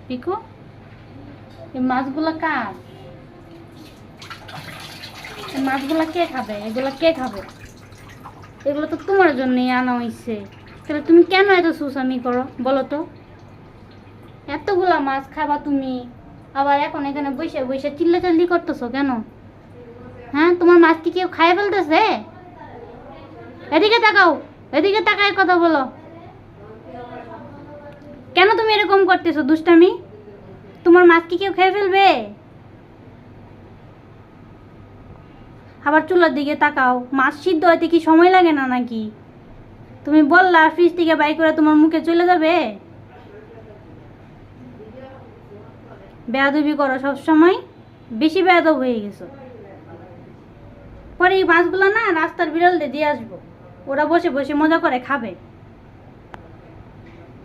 পিকু, এই মাছগুলো কার? এই মাছগুলো কে খাবে? এগুলো কে খাবে? এগুলো তো তোমার জন্যই আনা হয়েছে। তাহলে তুমি কেন এত সুসামি করো বলো তো? এতগুলা মাছ খাবা তুমি, আবার এখন এখানে বসে বসে চিল্লাচিল্লি করতেছো কেন? হ্যাঁ, তোমার মাছ কি কেউ খাই ফেলতেছে? এদিকে তাকাও, এদিকে তাকায় কথা বলো। কেন তুমি এরকম করতেছো দুষ্টামি? তোমার মাছ কি কেউ খেয়ে ফেলবে? আবার চুলার দিকে তাকাও। মাছ সিদ্ধ হইতে কি সময় লাগে না নাকি? তুমি বললা ফ্রিজ থেকে বাই করে তোমার মুখে চলে যাবে। বেয়াদবি করো সব সময়, বেশি বেয়াদব হয়ে গেছো। পরে এই মাছগুলো না রাস্তার বিড়ালদের দিয়ে আসবো, ওরা বসে বসে মজা করে খাবে।